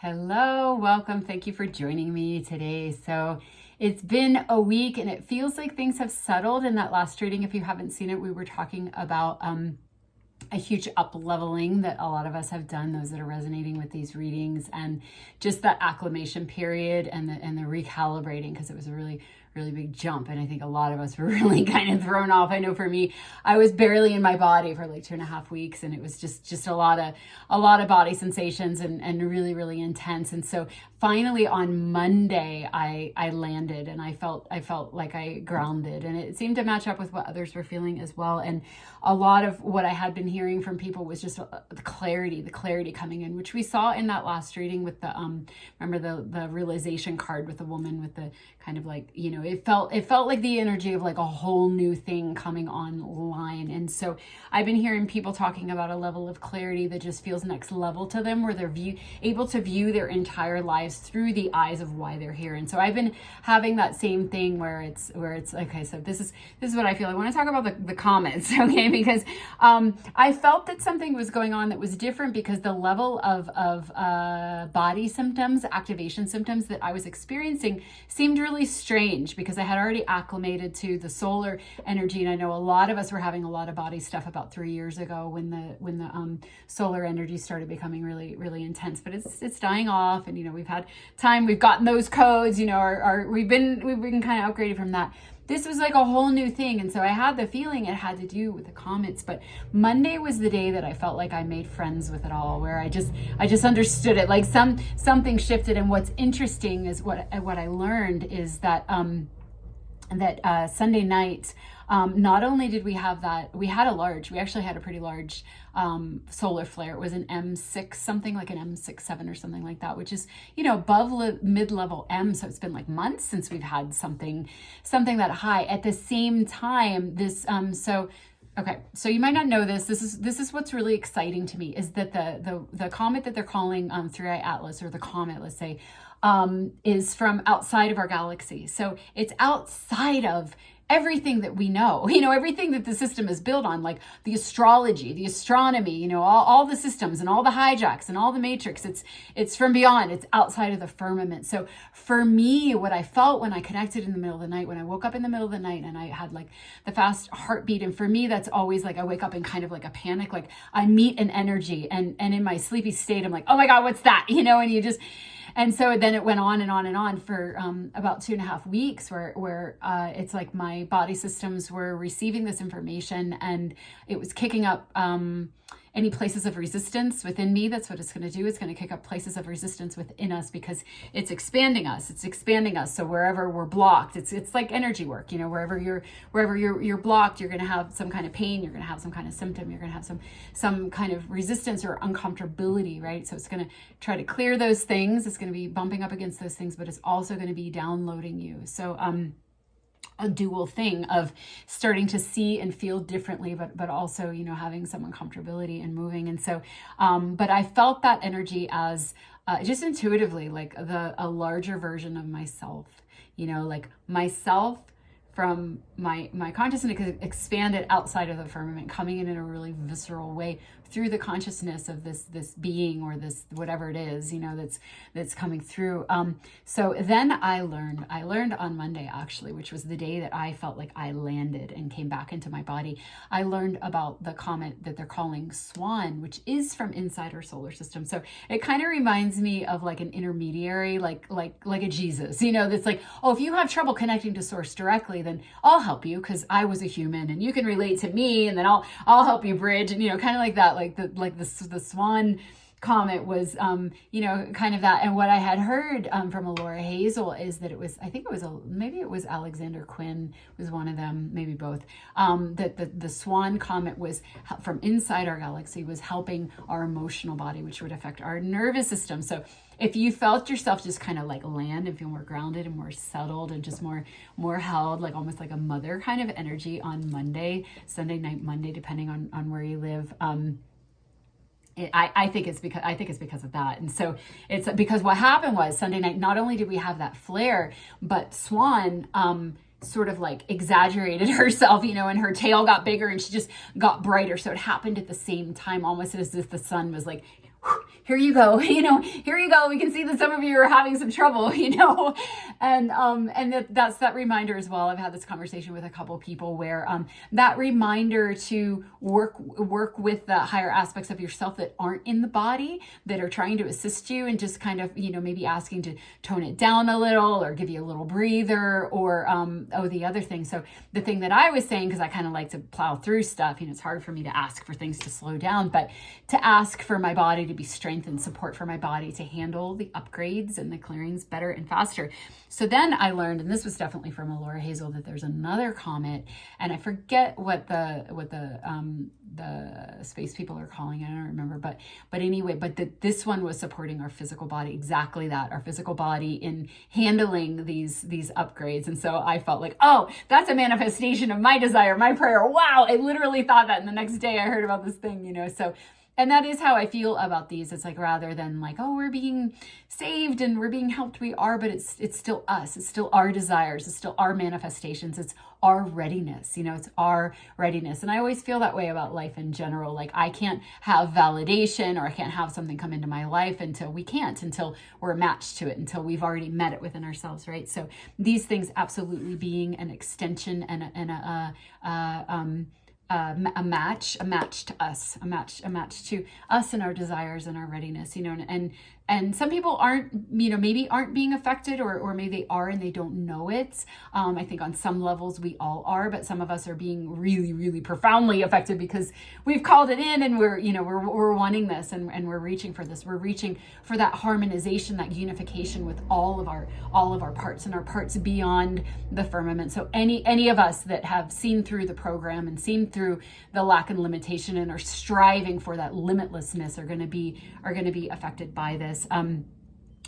Hello, welcome. Thank you for joining me today. So it's been a week and it feels like things have settled in that last reading. If you haven't seen it, we were talking about a huge up leveling that a lot of us have done, those that are resonating with these readings, and just that acclimation period and the recalibrating, because it was a really big jump. And I think a lot of us were really kind of thrown off. I know for me, I was barely in my body for like 2.5 weeks, and it was just a lot of body sensations and really intense. And so finally on Monday, I landed and I felt like I grounded, and it seemed to match up with what others were feeling as well. And a lot of what I had been hearing from people was just the clarity coming in, which we saw in that last reading with the remember the realization card with the woman with the kind of like, it felt like the energy of like a whole new thing coming online. And so I've been hearing people talking about a level of clarity that just feels next level to them, where they're able to view their entire lives through the eyes of why they're here. And so I've been having that same thing where it's okay, so this is what I feel. I want to talk about the comets, okay, because I felt that something was going on that was different, because the level of body symptoms, activation symptoms that I was experiencing seemed really strange, because I had already acclimated to the solar energy. And I know a lot of us were having a lot of body stuff about 3 years ago when the solar energy started becoming really intense, but it's dying off. And we've had time, we've gotten those codes, we've been kind of upgraded from that. This was like a whole new thing. And so I had the feeling it had to do with the comets. But Monday was the day that I felt like I made friends with it all, where I just understood it. Like something shifted. And what's interesting is what I learned is that Sunday night, not only did we have that, we actually had a pretty large solar flare. It was an M6 something, like an M6-7 or something like that, which is, above mid-level M. So it's been like months since we've had something that high. At the same time, this, okay, so you might not know this. This is what's really exciting to me, is that the comet that they're calling Three-Eye Atlas, or the comet, let's say, is from outside of our galaxy. So it's outside of everything that we know, everything that the system is built on, like the astrology, the astronomy, all the systems and all the hijacks and all the matrix. It's from beyond, it's outside of the firmament. So for me, what I felt when I connected in the middle of the night, when I woke up in the middle of the night and I had like the fast heartbeat, and for me, that's always like, I wake up in kind of like a panic, like I meet an energy, and in my sleepy state, I'm like, oh my God, what's that? And so then it went on and on and on for about 2.5 weeks, where it's like my body systems were receiving this information, and it was kicking up any places of resistance within me. That's what it's going to do. It's going to kick up places of resistance within us, because it's expanding us. So wherever we're blocked, it's like energy work. Wherever you're blocked, you're going to have some kind of pain. You're going to have some kind of symptom. You're going to have some kind of resistance or uncomfortability, right? So it's going to try to clear those things. It's going to be bumping up against those things, but it's also going to be downloading you. So a dual thing of starting to see and feel differently, but also, having some uncomfortability and moving. And so, but I felt that energy as just intuitively, like a larger version of myself, like myself from my consciousness expanded outside of the firmament, coming in a really visceral way through the consciousness of this being, or this whatever it is, that's coming through. So then I learned on Monday, actually, which was the day that I felt like I landed and came back into my body. I learned about the comet that they're calling Swan, which is from inside our solar system. So it kind of reminds me of like an intermediary, like a Jesus, that's like, oh, if you have trouble connecting to source directly, then I'll help you, because I was a human and you can relate to me, and then I'll help you bridge, and kind of like that, like the Swan comet was kind of that. And what I had heard from Laura Hazel is that maybe it was Alexander Quinn was one of them, maybe both, that the Swan comet was from inside our galaxy, was helping our emotional body, which would affect our nervous system. So if you felt yourself just kind of like land and feel more grounded and more settled and just more held, like almost like a mother kind of energy on Sunday night, Monday, depending on where you live, I think it's because of that. And so it's because what happened was Sunday night, not only did we have that flare, but Swan sort of like exaggerated herself, and her tail got bigger and she just got brighter. So it happened at the same time, almost as if the sun was like here you go, here you go. We can see that some of you are having some trouble, and that's that reminder as well. I've had this conversation with a couple people where that reminder to work with the higher aspects of yourself that aren't in the body, that are trying to assist you, and just kind of, maybe asking to tone it down a little or give you a little breather, or the other thing. So the thing that I was saying, because I kind of like to plow through stuff, it's hard for me to ask for things to slow down, but to ask for my body to be strengthened, support for my body to handle the upgrades and the clearings better and faster. So then I learned, and this was definitely from Laura Hazel, that there's another comet, and I forget what the space people are calling it. I don't remember, but anyway, this one was supporting our physical body, exactly that, our physical body in handling these upgrades. And so I felt like, oh, that's a manifestation of my desire, my prayer. Wow, I literally thought that, and the next day I heard about this thing, so. And that is how I feel about these. It's like, rather than like, oh, we're being saved and we're being helped, we are, but it's still us. It's still our desires. It's still our manifestations. It's our readiness. It's our readiness. And I always feel that way about life in general. Like, I can't have validation, or I can't have something come into my life until we're matched to it, until we've already met it within ourselves, right? So these things absolutely being an extension and a match to us, a match to us and our desires and our readiness, and some people aren't, maybe aren't being affected, or maybe they are and they don't know it. I think on some levels we all are, but some of us are being really, really profoundly affected because we've called it in, and we're wanting this, and we're reaching for this. We're reaching for that harmonization, that unification with all of our parts, and our parts beyond the firmament. So any of us that have seen through the program and seen through the lack and limitation and are striving for that limitlessness are going to be affected by this.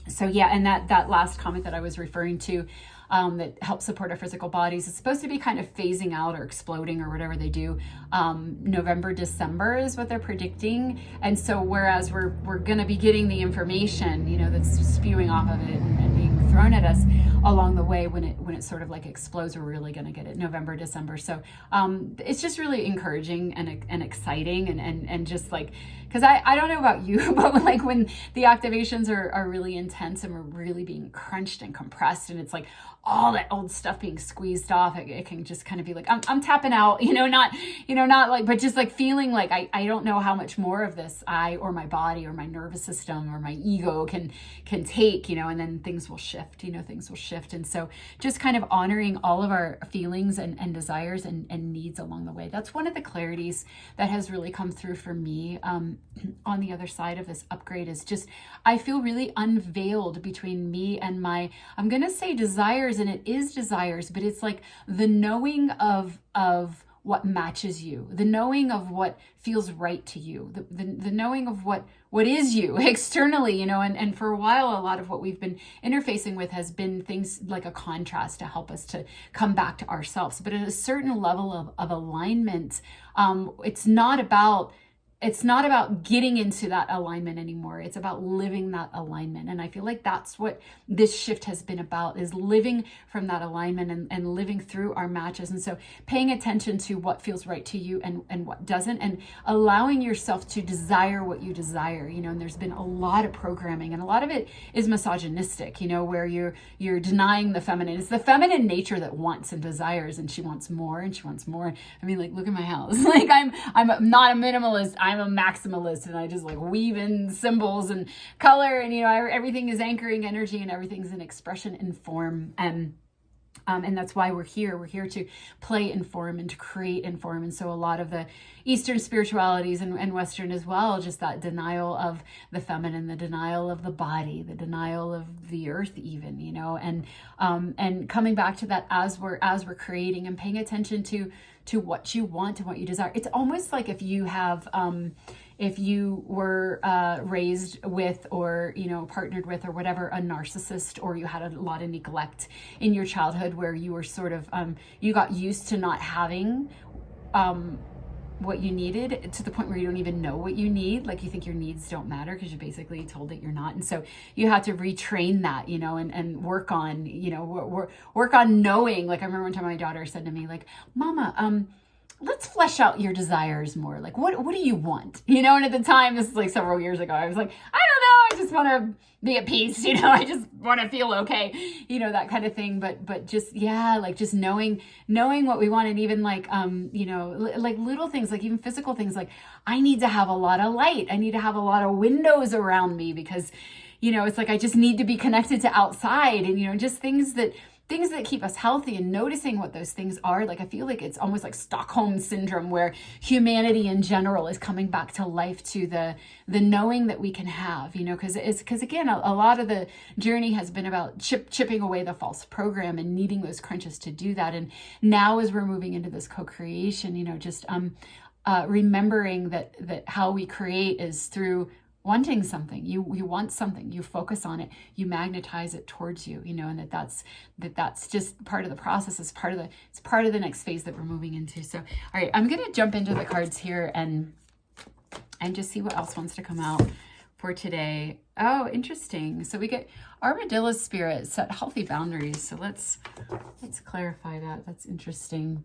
So yeah, and that last comment that I was referring to, that helps support our physical bodies, is supposed to be kind of phasing out or exploding or whatever they do. November, December is what they're predicting. And so whereas we're going to be getting the information, that's spewing off of it and being thrown at us along the way, when it sort of like explodes, we're really going to get it November, December. So it's just really encouraging and exciting, and just like, because I don't know about you, but when the activations are really intense and we're really being crunched and compressed, and it's like all that old stuff being squeezed off, it can just kind of be like, I'm tapping out, not like, but just like feeling like I don't know how much more of this I, or my body, or my nervous system, or my ego can take, and then things will shift, things will shift. And so just kind of honoring all of our feelings and desires and needs along the way. That's one of the clarities that has really come through for me on the other side of this upgrade, is just, I feel really unveiled between me and my, I'm going to say desires, and it is desires, but it's like the knowing of what matches you, the knowing of what feels right to you, the knowing of what is you externally, and for a while, a lot of what we've been interfacing with has been things like a contrast to help us to come back to ourselves. But at a certain level of alignment, it's not about getting into that alignment anymore. It's about living that alignment. And I feel like that's what this shift has been about, is living from that alignment and living through our matches. And so paying attention to what feels right to you and what doesn't, and allowing yourself to desire what you desire, and there's been a lot of programming, and a lot of it is misogynistic, where you're denying the feminine. It's the feminine nature that wants and desires, and she wants more and she wants more. I mean, like, look at my house. Like, I'm not a minimalist. I'm a maximalist, and I just like weave in symbols and color, and everything is anchoring energy, and everything's an expression in form, and that's why we're here. We're here to play in form and to create in form. And so a lot of the Eastern spiritualities and Western as well, just that denial of the feminine, the denial of the body, the denial of the earth even, and coming back to that as we're creating and paying attention to what you want and what you desire. It's almost like if you have, if you were raised with, or partnered with, or whatever, a narcissist, or you had a lot of neglect in your childhood, where you were sort of you got used to not having what you needed, to the point where you don't even know what you need. Like, you think your needs don't matter because you're basically told that you're not. And so you have to retrain that, and work on, work on knowing. Like, I remember one time my daughter said to me, like, Mama, let's flesh out your desires more. Like, what do you want? You know, and at the time, this is like several years ago, I was like, I don't know, I just want to be at peace, you know, I just want to feel okay, you know, that kind of thing. But just, yeah, like just knowing what we want. And even like, you know, like little things, like even physical things, like I need to have a lot of light. I need to have a lot of windows around me because, you know, it's like, I just need to be connected to outside, and, you know, just things that keep us healthy, and noticing what those things are. Like, I feel like it's almost like Stockholm syndrome, where humanity in general is coming back to life, to the knowing that we can have, you know, because again, a lot of the journey has been about chipping away the false program and needing those crunches to do that. And now as we're moving into this co-creation, you know, just remembering that how we create is through wanting something. You want something, you focus on it, you magnetize it towards you, you know, and that's just part of the process. It's part of the next phase that we're moving into. So, all right, I'm going to jump into the cards here and just see what else wants to come out for today. Oh, interesting. So we get Armadillo Spirit, set healthy boundaries. So let's clarify that. That's interesting.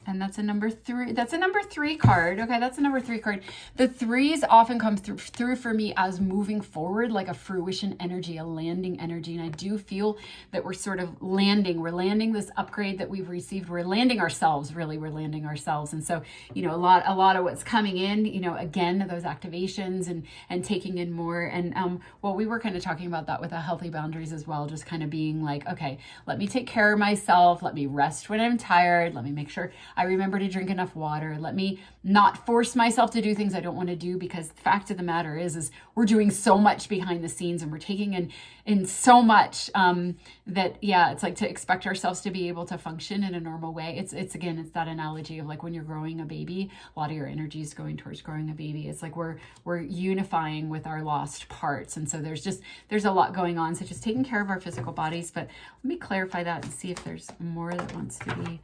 And that's a number 3. That's a number 3 card. Okay, that's a number 3 card. The 3s often come through for me as moving forward, like a fruition energy, a landing energy. And I do feel that we're sort of landing. We're landing this upgrade that we've received. We're landing ourselves, really. We're landing ourselves. And so, you know, a lot of what's coming in, you know, again, those activations and taking in more. And well, we were kind of talking about that with the healthy boundaries as well, just kind of being like, okay, let me take care of myself. Let me rest when I'm tired. Let me make sure I remember to drink enough water. Let me not force myself to do things I don't want to do, because the fact of the matter is we're doing so much behind the scenes, and we're taking in so much that, yeah, it's like to expect ourselves to be able to function in a normal way. It's that analogy of like when you're growing a baby, a lot of your energy is going towards growing a baby. It's like we're unifying with our lost parts. And so there's a lot going on. So just taking care of our physical bodies. But let me clarify that and see if there's more that wants to be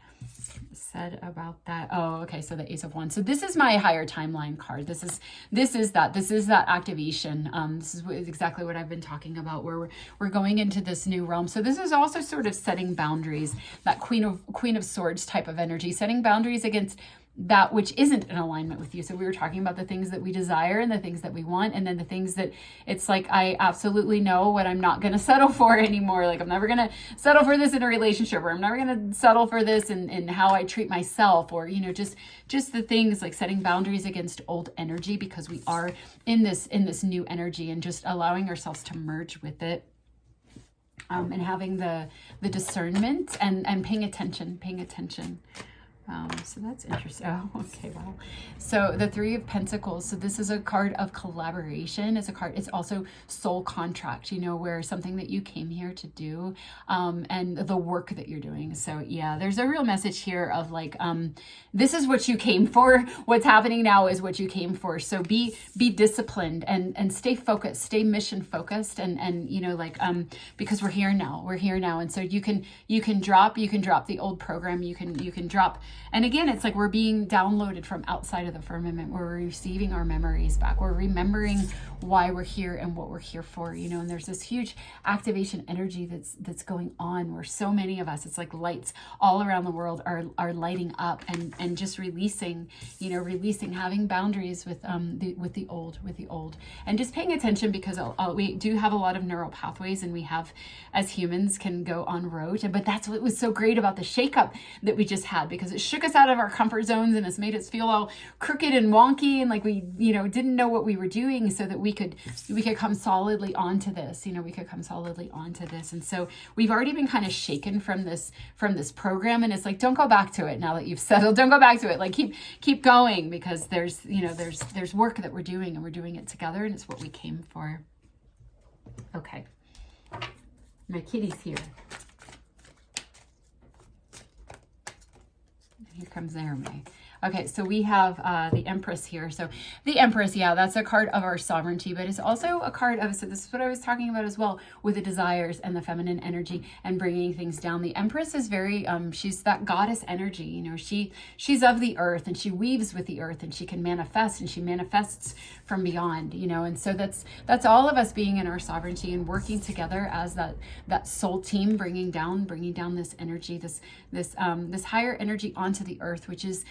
said about that. Oh, okay. So the Ace of Wands. So this is my higher timeline card. This is that activation. This is exactly what I've been talking about, where we're going into this new realm. So this is also sort of setting boundaries, that Queen of Swords type of energy, setting boundaries against that which isn't in alignment with you. So we were talking about the things that we desire and the things that we want, and then the things that it's like, I absolutely know what I'm not going to settle for anymore. Like, I'm never going to settle for this in a relationship, or I'm never going to settle for this in how I treat myself, or, you know, just the things like setting boundaries against old energy, because we are in this new energy, and just allowing ourselves to merge with it. And having the discernment and paying attention. So that's interesting. Oh, okay, wow. So the 3 of Pentacles. So this is a card of collaboration. It's also soul contract, you know, where something that you came here to do, and the work that you're doing. So yeah, there's a real message here of like, this is what you came for. What's happening now is what you came for. So be disciplined and stay focused, stay mission focused, and you know, like, because we're here now. And so you can drop the old program. You can drop. And again, it's like we're being downloaded from outside of the firmament, where we're receiving our memories back. We're remembering why we're here and what we're here for, you know, and there's this huge activation energy that's going on, where so many of us, it's like lights all around the world are lighting up and just releasing, having boundaries with the old, and just paying attention, because we do have a lot of neural pathways, and we have, as humans, can go on rote. But that's what was so great about the shakeup that we just had, because it shook us out of our comfort zones, and it's made us feel all crooked and wonky, and like we, didn't know what we were doing, so that we could come solidly onto this. And so we've already been kind of shaken from this program, and it's like, don't go back to it now that you've settled. Don't go back to it. Like, keep going, because there's work that we're doing, and we're doing it together, and it's what we came for. Okay. My kitty's here. Here comes Jeremy. Okay, so we have the Empress here. So the Empress, yeah, that's a card of our sovereignty, but it's also a card of, so this is what I was talking about as well, with the desires and the feminine energy and bringing things down. The Empress is very, she's that goddess energy, you know, she's of the earth, and she weaves with the earth, and she can manifest, and she manifests from beyond, you know. And so that's all of us being in our sovereignty and working together as that soul team, bringing down this energy, this higher energy onto the earth, which is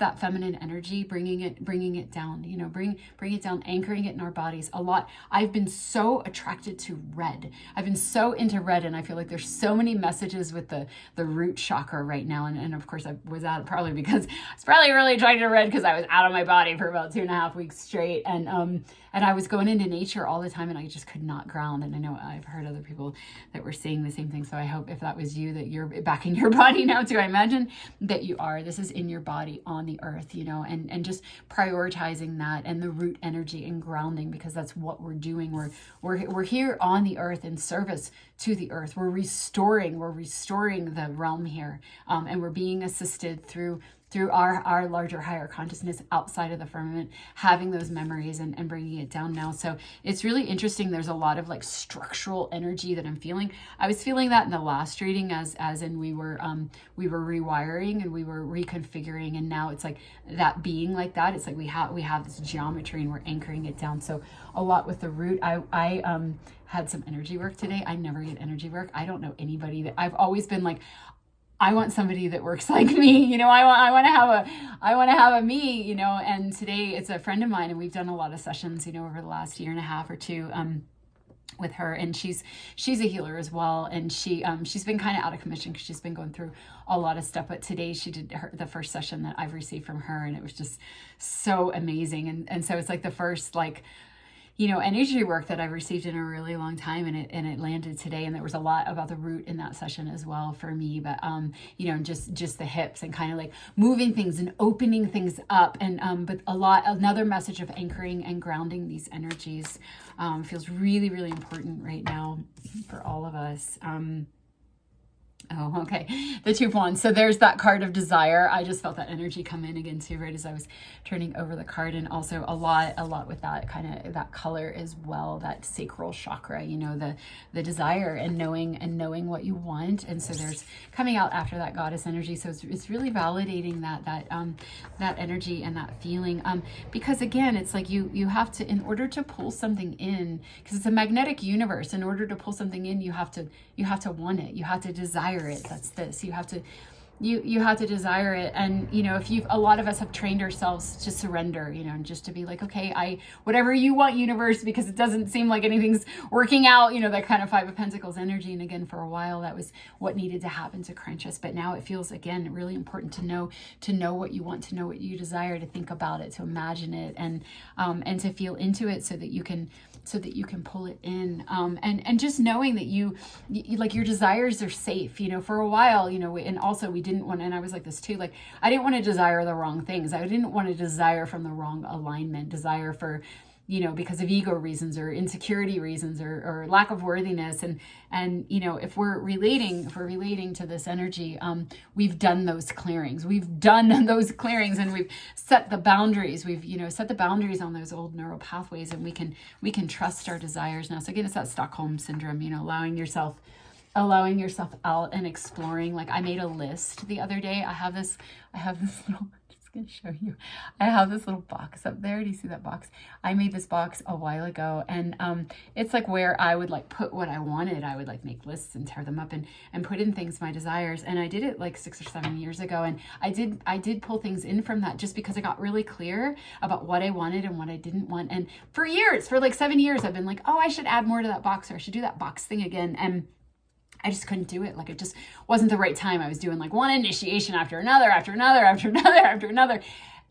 that feminine energy, bringing it down, you know, bring it down, anchoring it in our bodies a lot. I've been so attracted to red. I've been so into red, and I feel like there's so many messages with the root chakra right now. And of course I was out probably because I was probably really attracted to red because I was out of my body for about 2.5 weeks straight. And I was going into nature all the time, and I just could not ground. And I know I've heard other people that were saying the same thing. So I hope if that was you, that you're back in your body now too. I imagine that you are. This is in your body on the earth, you know, and just prioritizing that and the root energy and grounding, because that's what we're doing. We're here on the earth in service to the earth. We're restoring the realm here, and we're being assisted through our larger, higher consciousness outside of the firmament, having those memories and bringing it down now. So it's really interesting. There's a lot of like structural energy that I'm feeling. I was feeling that in the last reading, as in we were rewiring and we were reconfiguring, and now it's like that being like that. It's like we have this geometry and we're anchoring it down. So a lot with the root. I had some energy work today. I never get energy work. I don't know anybody that I've always been like, I want somebody that works like me, you know. I want to have a me, you know. And today it's a friend of mine, and we've done a lot of sessions, you know, over the last 1.5 or 2 with her, and she's a healer as well, and she's been kind of out of commission because she's been going through a lot of stuff. But today she did the first session that I've received from her, and it was just so amazing. And so it's like the first, like, you know, energy work that I've received in a really long time, and it landed today. And there was a lot about the root in that session as well for me, but you know, just the hips and kind of like moving things and opening things up, and but another message of anchoring and grounding these energies feels really, really important right now for all of us. Oh, okay. The 2 of Wands. So there's that card of desire. I just felt that energy come in again too, right as I was turning over the card. And also a lot with that kind of that color as well, that sacral chakra, you know, the desire and knowing what you want. And so there's coming out after that goddess energy. So it's really validating that energy and that feeling. Because again, it's like you have to, in order to pull something in, because it's a magnetic universe, in order to pull something in, you have to want it. You have to desire it. That's this. You have to desire it. And you know, a lot of us have trained ourselves to surrender, you know, and just to be like, okay, whatever you want, universe, because it doesn't seem like anything's working out, you know, that kind of 5 of Pentacles energy. And again, for a while that was what needed to happen to crunch us, but now it feels again really important to know what you want, to know what you desire, to think about it, to imagine it, and to feel into it so that you can pull it in, and just knowing that you like your desires are safe, you know. For a while, you know, and also we didn't want, and I was like this too, like I didn't want to desire the wrong things. I didn't want to desire from the wrong alignment, desire for, you know, because of ego reasons or insecurity reasons or lack of worthiness. And you know, if we're relating to this energy, we've done those clearings. And we've set the boundaries. We've, you know, set the boundaries on those old neural pathways, and we can trust our desires now. So again, it's that Stockholm syndrome, you know, allowing yourself out and exploring. Like I made a list the other day. I have this little, going to show you. I have this little box up there. Do you see that box? I made this box a while ago, and it's like where I would like put what I wanted. I would like make lists and tear them up and put in things, my desires. And I did it like 6 or 7 years ago, and I did pull things in from that just because I got really clear about what I wanted and what I didn't want. And for like 7 years, I've been like, oh, I should add more to that box, or I should do that box thing again. And I just couldn't do it. Like it just wasn't the right time. I was doing like one initiation after another.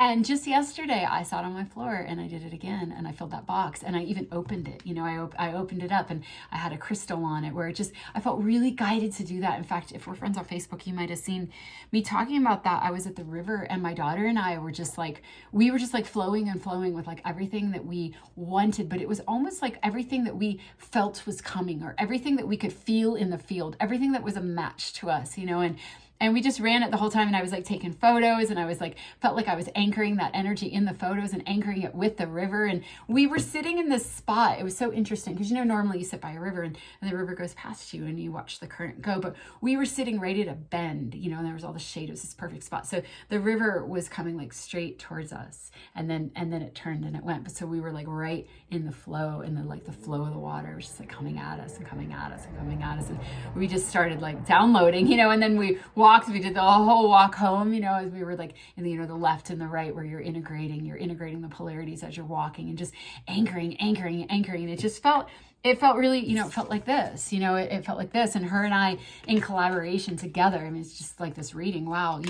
And just yesterday I sat on my floor and I did it again, and I filled that box, and I even opened it. You know, I opened it up, and I had a crystal on it where I felt really guided to do that. In fact, if we're friends on Facebook, you might have seen me talking about that. I was at the river, and my daughter and I were just like flowing with like everything that we wanted, but it was almost like everything that we felt was coming, or everything that we could feel in the field, everything that was a match to us, you know. we just ran it the whole time. And I was like taking photos, and I was like, felt like I was anchoring that energy in the photos and anchoring it with the river. And we were sitting in this spot. It was so interesting because, normally you sit by a river and the river goes past you and you watch the current go. But we were sitting right at a bend, and there was all the shade. It was this perfect spot. So the river was coming like straight towards us, and then it turned and it went. But so we were like right in the flow, and then like the flow of the water was just like coming at us and coming at us and coming at us. And we just started like downloading, and then we walked, we did the whole walk home, as we were like in the, the left and the right, where you're integrating the polarities as you're walking and just anchoring. And it felt really, it felt like this, it felt like this. And her and I in collaboration together, I mean, it's just like this reading, wow,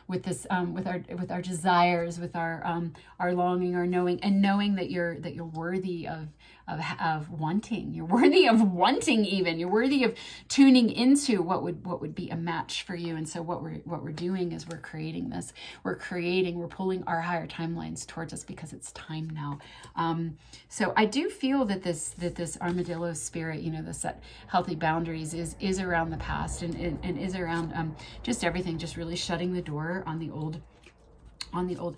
with our desires, with our longing, our knowing, and knowing that you're worthy of wanting. You're worthy of wanting even. You're worthy of tuning into what would be a match for you. And so what we're doing is we're creating this. We're pulling our higher timelines towards us because it's time now. So I do feel that this armadillo spirit, the set healthy boundaries is around the past and is around just everything, just really shutting the door on the old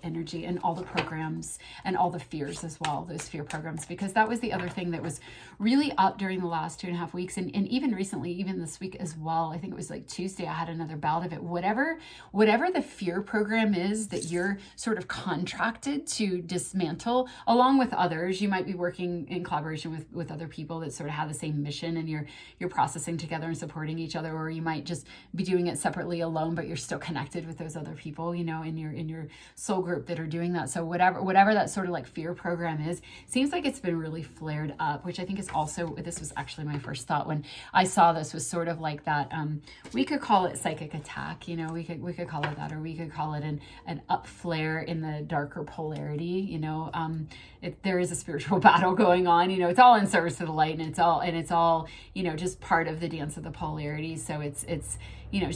energy and all the programs and all the fears as well, those fear programs, because that was the other thing that was really up during the last 2.5 weeks. And even recently, even this week as well, I think it was like Tuesday, I had another bout of it. Whatever the fear program is that you're sort of contracted to dismantle along with others, you might be working in collaboration with other people that sort of have the same mission, and you're processing together and supporting each other, or you might just be doing it separately alone, but you're still connected with those other people, in your soul group that are doing that. So whatever that sort of like fear program is, seems like it's been really flared up, which I think is also, this was actually my first thought when I saw this, was sort of like that, we could call it psychic attack, we could call it that, or we could call it an up flare in the darker polarity, there is a spiritual battle going on, it's all in service to the light, and it's all, just part of the dance of the polarity. So it's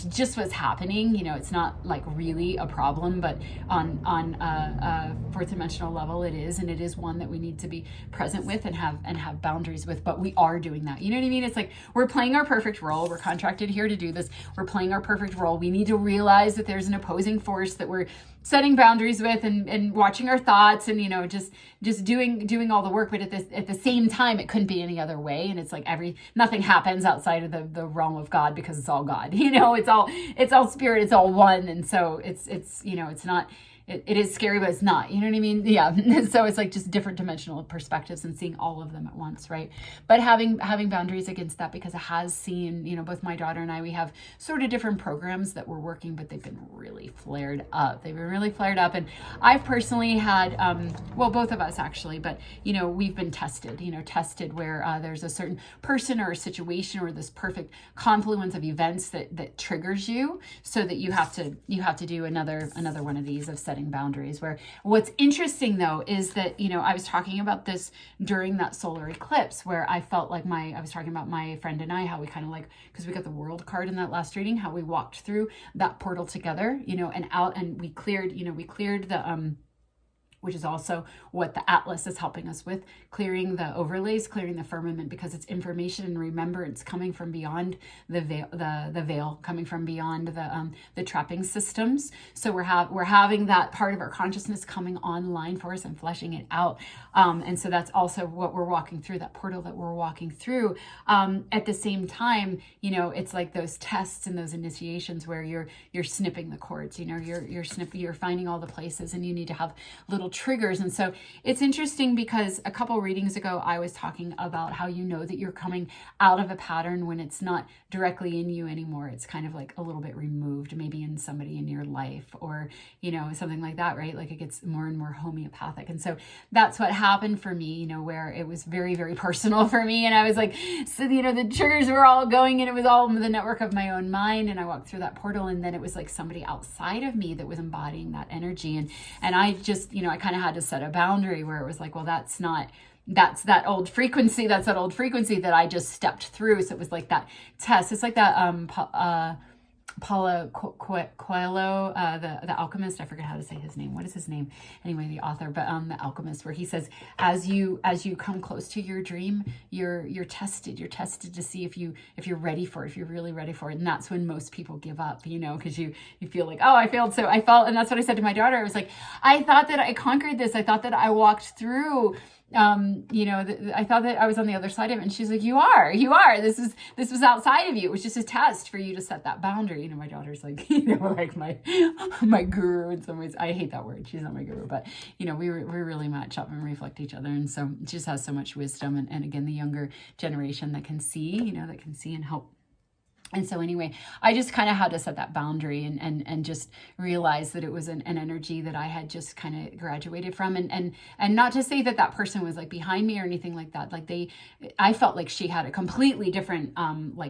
just what's happening, it's not like really a problem, but on a fourth dimensional level it is, and it is one that we need to be present with and have boundaries with. But we are doing that, you know what I mean? It's like we're playing our perfect role. We're contracted here to do this. We're playing our perfect role. We need to realize that there's an opposing force that we're setting boundaries with, and watching our thoughts, and just doing all the work. But at the same time, it couldn't be any other way. And it's like nothing happens outside of the realm of God, because it's all God, it's all spirit, it's all one. And so it's not, it is scary, but it's not, you know what I mean? Yeah. So it's like just different dimensional perspectives and seeing all of them at once, right? But having boundaries against that, because it has seen, both my daughter and I, we have sort of different programs that we're working, but they've been really flared up. And I've personally had, both of us actually, but, we've been tested where there's a certain person or a situation or this perfect confluence of events that triggers you, so that you have to do another one of these of setting boundaries. Where what's interesting though is that, I was talking about this during that solar eclipse, where I felt like I was talking about my friend and I, how we kind of like, because we got the world card in that last reading, how we walked through that portal together, and out, and we cleared the which is also what the Atlas is helping us with, clearing the overlays, clearing the firmament, because it's information and remembrance coming from beyond the veil, coming from beyond the trapping systems. So we're having that part of our consciousness coming online for us and fleshing it out. And so that's also what we're walking through, that portal that we're walking through. At the same time, it's like those tests and those initiations where you're snipping the cords, you're finding all the places, and you need to have little triggers. And so it's interesting, because a couple readings ago I was talking about how that you're coming out of a pattern when it's not directly in you anymore. It's kind of like a little bit removed, maybe in somebody in your life, or something like that, right? Like it gets more and more homeopathic. And so that's what happened for me, where it was very, very personal for me. And I was like, so the triggers were all going, and it was all the network of my own mind, and I walked through that portal, and then it was like somebody outside of me that was embodying that energy. And I just, I kind of had to set a boundary where it was like, well, that's that old frequency that I just stepped through. So it was like that test. It's like that Coelho, the alchemist. I forget how to say his name. What is his name? Anyway, the author, but the alchemist, where he says, as you come close to your dream, you're tested. You're tested to see if you're ready for it, if you're really ready for it. And that's when most people give up, because you feel like, oh, I failed. So I felt, and that's what I said to my daughter. I was like, I thought that I conquered this. I thought that I walked through. I thought that I was on the other side of it, and she's like, you are, this was outside of you. It was just a test for you to set that boundary. My daughter's like, like my guru in some ways. I hate that word. She's not my guru, but we really match up and reflect each other. And so she just has so much wisdom. And again, the younger generation that can see, that can see and help. And so anyway, I just kind of had to set that boundary and just realize that it was an energy that I had just kind of graduated from. And not to say that person was like behind me or anything like that. Like I felt like she had a completely different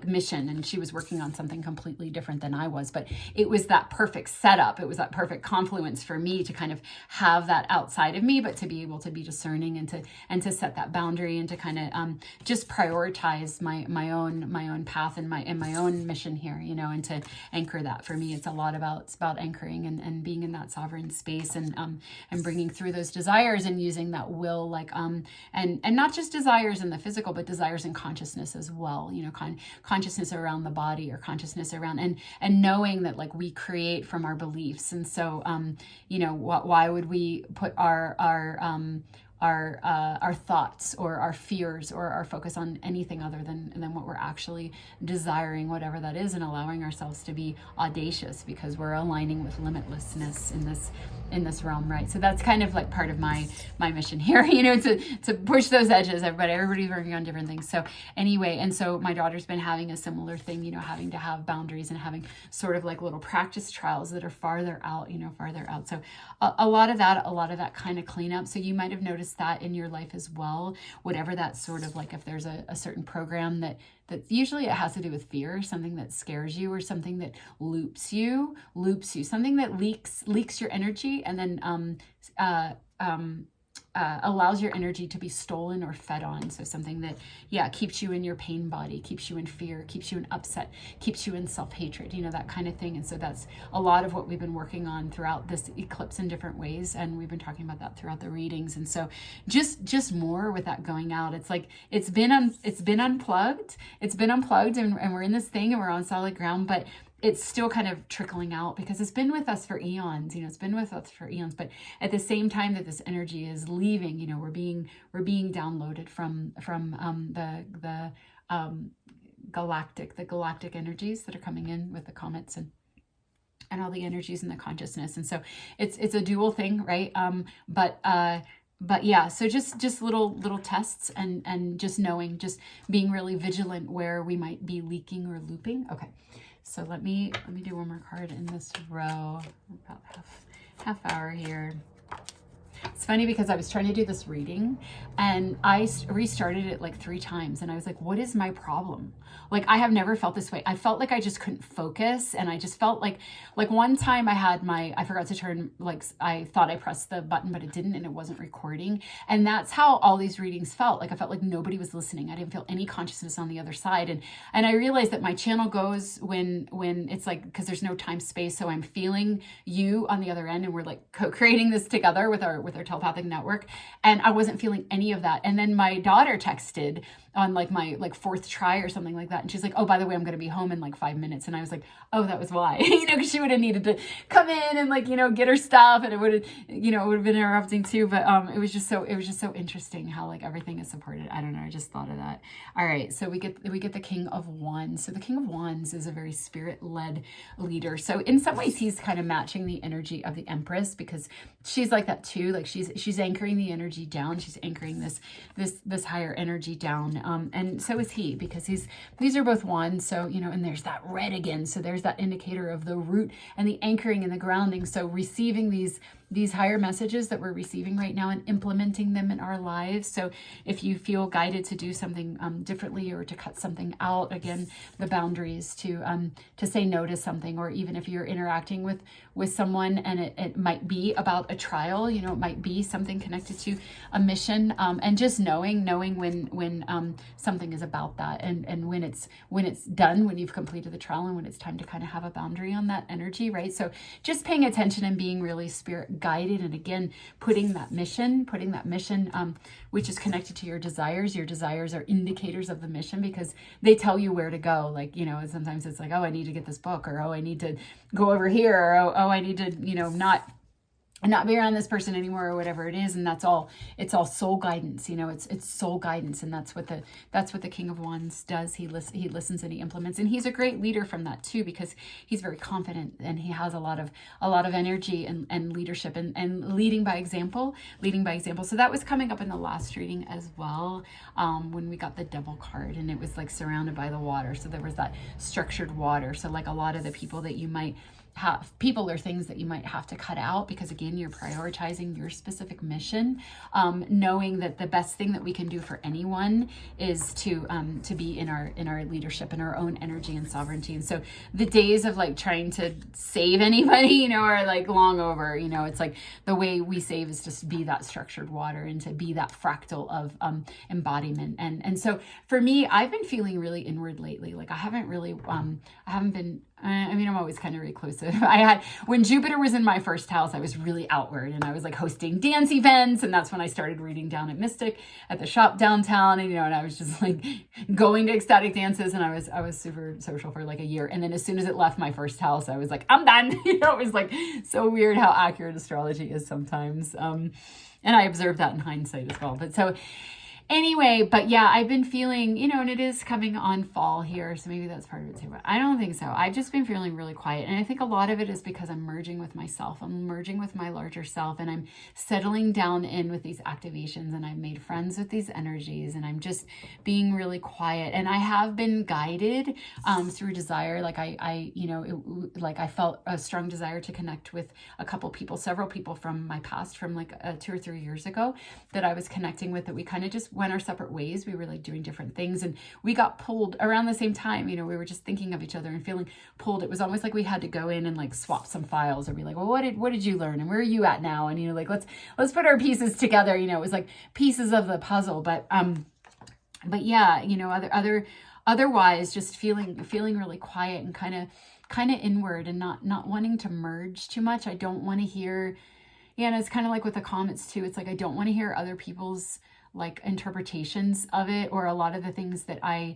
mission, and she was working on something completely different than I was. But it was that perfect setup. It was that perfect confluence for me to kind of have that outside of me, but to be able to be discerning and to set that boundary and to kind of just prioritize my own path and my own mission here, and to anchor that. For me, it's about anchoring and being in that sovereign space and bringing through those desires and using that will, and not just desires in the physical, but desires in consciousness as well, consciousness around the body, or consciousness around and knowing that we create from our beliefs. And so why would we put our thoughts or our fears or our focus on anything other than what we're actually desiring, whatever that is, and allowing ourselves to be audacious, because we're aligning with limitlessness in this realm, right? So that's kind of part of my mission here, to push those edges. Everybody's working on different things. So anyway, and so my daughter's been having a similar thing, having to have boundaries and having sort of little practice trials that are farther out. So a lot of that kind of cleanup. So you might have noticed that in your life as well, whatever that sort of if there's a certain program that usually it has to do with fear, something that scares you, or something that loops you, something that leaks your energy, and then allows your energy to be stolen or fed on. So something that, keeps you in your pain body, keeps you in fear, keeps you in upset, keeps you in self-hatred, that kind of thing. And so that's a lot of what we've been working on throughout this eclipse in different ways. And we've been talking about that throughout the readings. And so just more with that going out. It's it's been unplugged. It's been unplugged, and we're in this thing and we're on solid ground, but it's still kind of trickling out because it's been with us for eons, but at the same time that this energy is leaving, we're being downloaded from the galactic energies that are coming in with the comets and all the energies in the consciousness. And so it's a dual thing, right? But yeah, so just little tests and just knowing, just being really vigilant where we might be leaking or looping. Okay. So let me do one more card in this row. About half hour here. It's funny because I was trying to do this reading and I restarted it 3 times, and I was like, what is my problem? I have never felt this way. I felt like I just couldn't focus, and I just felt like one time I forgot to turn, I thought I pressed the button, but it didn't, and it wasn't recording. And that's how all these readings felt. I felt like nobody was listening. I didn't feel any consciousness on the other side. And I realized that my channel goes when it's because there's no time space. So I'm feeling you on the other end, and we're co-creating this together with our telepathic network. And I wasn't feeling any of that. And then my daughter texted on my 4th try or something like that. And she's like, oh, by the way, I'm going to be home in 5 minutes. And I was like, oh, that was why, because she would have needed to come in and get her stuff, and it would have been interrupting too. But it was just so interesting how everything is supported. I don't know. I just thought of that. All right. So we get the King of Wands. So the King of Wands is a very spirit-led leader. So in some ways he's kind of matching the energy of the Empress, because she's like that too. She's anchoring the energy down. She's anchoring this higher energy down. And so is he, because these are both wands. So, and there's that red again. So there's that indicator of the root and the anchoring and the grounding. So receiving these these higher messages that we're receiving right now and implementing them in our lives. So if you feel guided to do something differently, or to cut something out, again, the boundaries to say no to something, or even if you're interacting with someone and it might be about a trial, you know, it might be something connected to a mission, and just knowing when something is about that, and when it's done, when you've completed the trial, and when it's time to kind of have a boundary on that energy, right? So just paying attention and being really spirit guided, and again, putting that mission, which is connected to your desires. Your desires are indicators of the mission, because they tell you where to go. Like, you know, sometimes it's like, oh, I need to get this book, or oh, I need to go over here, or oh, I need to, you know, not be around this person anymore, or whatever it is. And it's all soul guidance, you know, it's soul guidance. And that's what the King of Wands does. He listens and he implements, and he's a great leader from that too, because he's very confident, and he has a lot of energy and leadership, and leading by example. So that was coming up in the last reading as well, when we got the Devil card, and it was like surrounded by the water. So there was that structured water. So like a lot of the people that you might people or things that you might have to cut out, because again, you're prioritizing your specific mission, knowing that the best thing that we can do for anyone is to be in our leadership and our own energy and sovereignty. And so the days of like trying to save anybody, you know, are like long over. You know, it's like the way we save is just be that structured water, and to be that fractal of embodiment. And so for me, I've been feeling really inward lately. Like I haven't been, I mean, I'm always kind of reclusive. When Jupiter was in my first house, I was really outward, and I was like hosting dance events. And that's when I started reading down at Mystic at the shop downtown. And, you know, and I was just like going to ecstatic dances, and I was super social for like a year. And then as soon as it left my first house, I was like, I'm done. You know, it was like so weird how accurate astrology is sometimes. And I observed that in hindsight as well. But so anyway, but yeah, I've been feeling, you know, and it is coming on fall here, so maybe that's part of it too, but I don't think so. I've just been feeling really quiet, and I think a lot of it is because I'm merging with myself. I'm merging with my larger self, and I'm settling down in with these activations, and I've made friends with these energies, and I'm just being really quiet. And I have been guided through desire. Like I felt a strong desire to connect with a couple people, several people from my past, from like 2 or 3 years ago, that I was connecting with, that we kind of just went our separate ways. We were like doing different things, and we got pulled around the same time. You know, we were just thinking of each other and feeling pulled. It was almost like we had to go in and like swap some files, or be like, well, what did you learn, and where are you at now? And, you know, like let's put our pieces together. You know, it was like pieces of the puzzle. But yeah, you know, otherwise just feeling really quiet, and kind of inward, and not wanting to merge too much. I don't want to hear, yeah, and it's kind of like with the comets too. It's like I don't want to hear other people's like interpretations of it, or a lot of the things that I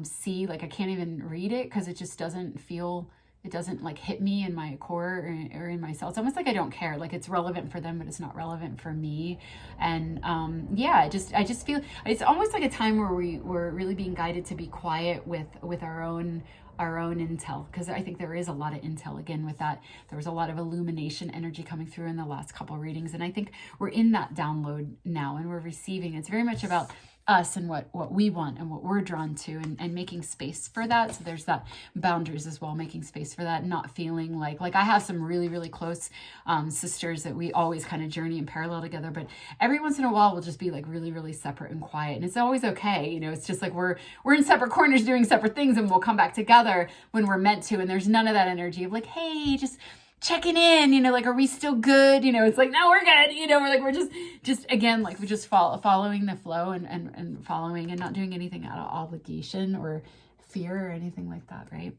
see, like I can't even read it, because it just doesn't like hit me in my core, or in my cell. It's almost like I don't care. Like it's relevant for them, but it's not relevant for me. And yeah, I just feel it's almost like a time where we're really being guided to be quiet with our own intel, because I think there is a lot of intel. Again, with that, there was a lot of illumination energy coming through in the last couple of readings, and I think we're in that download now, and we're receiving. It's very much about us and what we want and what we're drawn to, and making space for that. So there's that boundaries as well, making space for that, not feeling like I have some really, really close sisters that we always kind of journey in parallel together, but every once in a while we'll just be like really, really separate and quiet, and it's always okay. You know, it's just like we're in separate corners doing separate things, and we'll come back together when we're meant to, and there's none of that energy of like, hey, just checking in, you know, like, are we still good? You know, it's like, no, we're good. You know, we're just again, like we're just following the flow, and following, and not doing anything out of obligation or fear or anything like that, right?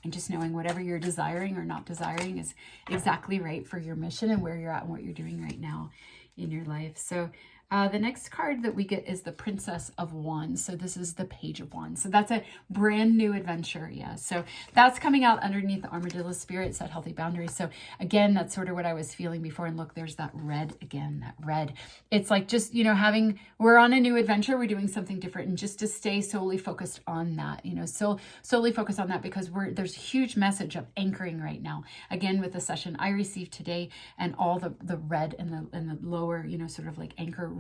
And just knowing whatever you're desiring or not desiring is exactly right for your mission and where you're at and what you're doing right now in your life. So the next card that we get is the Princess of Wands. So this is the Page of Wands. So that's a brand new adventure. Yeah. So that's coming out underneath the Armadillo Spirit, set healthy boundaries. So again, that's sort of what I was feeling before. And look, there's that red again, that red. It's like just, you know, we're on a new adventure. We're doing something different. And just to stay solely focused on that, you know, so solely focused on that, because there's a huge message of anchoring right now. Again, with the session I received today, and all the red and the lower, you know, sort of like anchor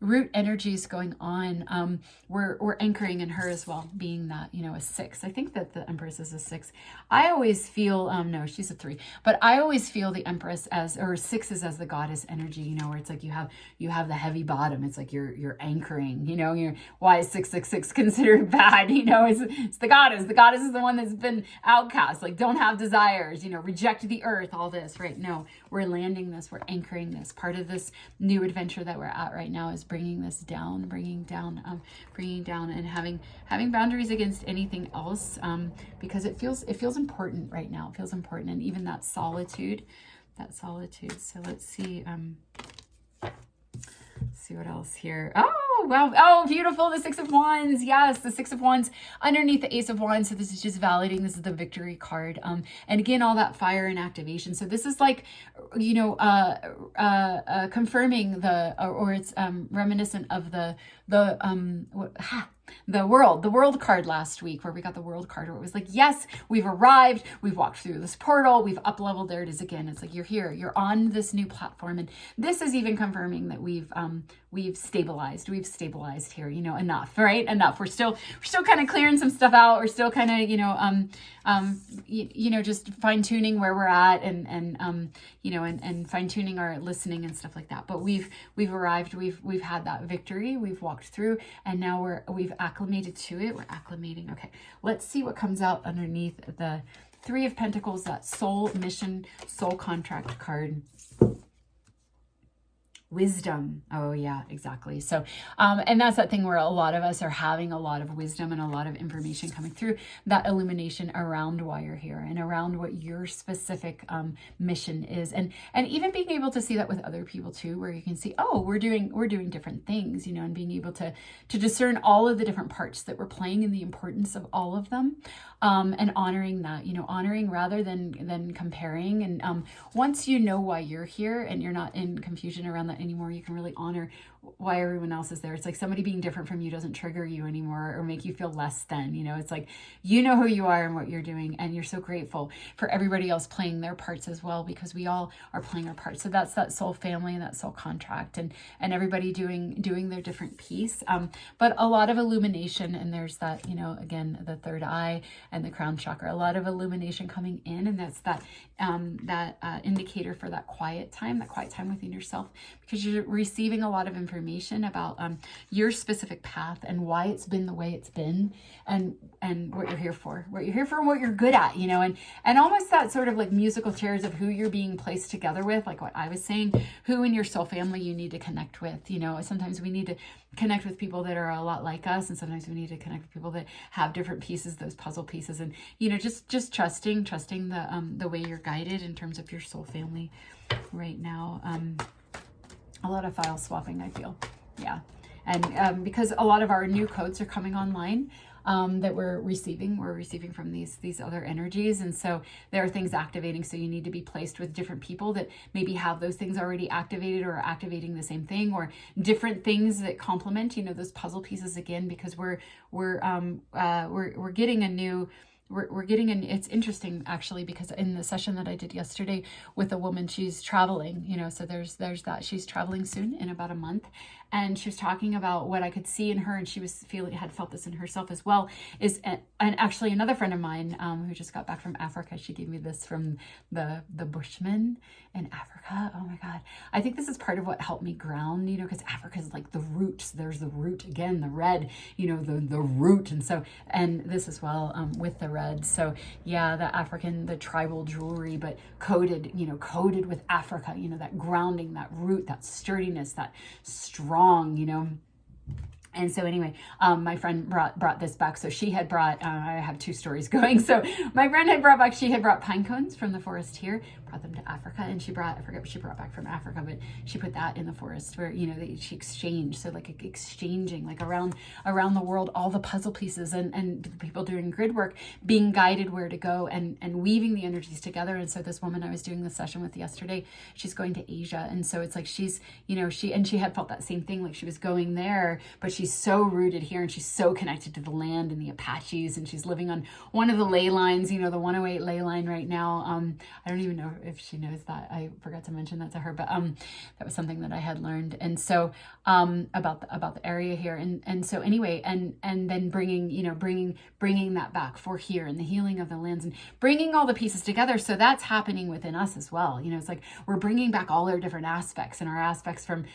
root energies going on. We're anchoring in her as well, being that, you know, a 6. I think that the Empress is a 6. I always feel, no, she's a 3, but I always feel the Empress as, or 6s as the goddess energy, you know, where it's like you have the heavy bottom. It's like you're anchoring, you know, why is 666 considered bad? You know, it's the goddess. The goddess is the one that's been outcast, like don't have desires, you know, reject the earth, all this, right? No, we're landing this, we're anchoring this. Part of this new adventure that we're at right now is bringing this down, bringing down and having boundaries against anything else, because it feels important right now. It feels important. And even that solitude. So let's see what else here. Oh, wow. Oh, beautiful. The 6 of Wands. Yes, the 6 of Wands underneath the Ace of Wands. So this is just validating. This is the victory card. And again, all that fire and activation. So this is like, you know, confirming or it's reminiscent of the world card last week, where we got the world card, where it was like, yes, we've arrived, we've walked through this portal, we've up leveled. There it is again. It's like you're here, you're on this new platform. And this is even confirming that we've stabilized here, you know, enough, right? Enough. We're still kind of clearing some stuff out. We're still kind of, you know, just fine tuning where we're at, and you know, and fine tuning our listening and stuff like that. But we've arrived. We've had that victory. We've walked through, and now we've acclimated to it. We're acclimating. Okay, let's see what comes out underneath the 3 of Pentacles, that soul mission, soul contract card. Wisdom. Oh yeah, exactly. So, and that's that thing where a lot of us are having a lot of wisdom and a lot of information coming through, that illumination around why you're here and around what your specific mission is. And even being able to see that with other people too, where you can see, oh, we're doing different things, you know, and being able to discern all of the different parts that we're playing and the importance of all of them. And honoring that, you know, honoring rather than comparing. And once you know why you're here and you're not in confusion around that anymore, you can really honor why everyone else is there. It's like somebody being different from you doesn't trigger you anymore or make you feel less than, you know. It's like, you know who you are and what you're doing, and you're so grateful for everybody else playing their parts as well, because we all are playing our parts. So that's that soul family and that soul contract, and everybody doing their different piece. But a lot of illumination, and there's that, you know, again, the third eye and the crown chakra, a lot of illumination coming in, and that's that indicator for that quiet time within yourself, because you're receiving a lot of information about your specific path and why it's been the way it's been, and what you're here for, and what you're good at, you know, and almost that sort of like musical chairs of who you're being placed together with, like what I was saying, who in your soul family you need to connect with. You know, sometimes we need to connect with people that are a lot like us, and sometimes we need to connect with people that have different pieces, those puzzle pieces, and, you know, just trusting the way you're guided in terms of your soul family right now. A lot of file swapping, I feel. Yeah. And because a lot of our new codes are coming online, that we're receiving from these other energies. And so there are things activating. So you need to be placed with different people that maybe have those things already activated, or are activating the same thing, or different things that complement, you know, those puzzle pieces again, because we're getting a new, it's interesting actually, because in the session that I did yesterday with a woman, she's traveling, you know, so there's that, she's traveling soon in about a month. And she was talking about what I could see in her, and she had felt this in herself as well, and actually another friend of mine who just got back from Africa, she gave me this from the Bushmen in Africa. Oh my God. I think this is part of what helped me ground, you know, because Africa is like the root. So there's the root again, the red, you know, the root. And this as well with the red. So yeah, the tribal jewelry, but coated with Africa, you know, that grounding, that root, that sturdiness, that strong, you know. And so anyway, my friend brought this back. So she had brought, I have 2 stories going. So my friend had brought pine cones from the forest here, brought them to Africa. And I forget what she brought back from Africa, but she put that in the forest where, you know, she exchanged. So like exchanging, like around the world, all the puzzle pieces, and people doing grid work, being guided where to go, and weaving the energies together. And so this woman I was doing this session with yesterday, she's going to Asia. And so it's like she's, you know, she had felt that same thing, like she was going there, but she's she's so rooted here, and she's so connected to the land and the Apaches, and she's living on one of the ley lines, the 108 ley line right now. I don't even know if she knows that. I forgot to mention that to her, but that was something that I had learned. And so about the area here, and so anyway, and then bringing that back for here, and the healing of the lands, and bringing all the pieces together. So that's happening within us as well. It's like we're bringing back all our different aspects, and our aspects from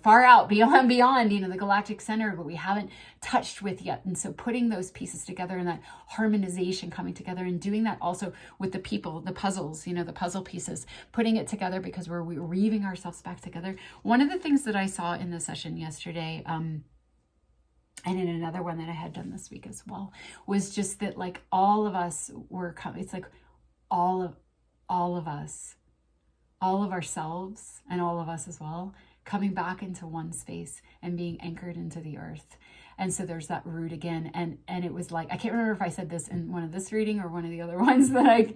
far out beyond the galactic center, but we haven't touched with yet. And so putting those pieces together, and that harmonization coming together, and doing that also with the people, the puzzles, the puzzle pieces, putting it together, because we're weaving ourselves back together. One of the things that I saw in the session yesterday, and in another one that I had done this week as well, was just that, like, all of us were coming. It's like all of us, all of ourselves, and all of us as well, coming back into one space and being anchored into the earth. And so there's that root again. And it was like, I can't remember if I said this in one of this reading or one of the other ones that I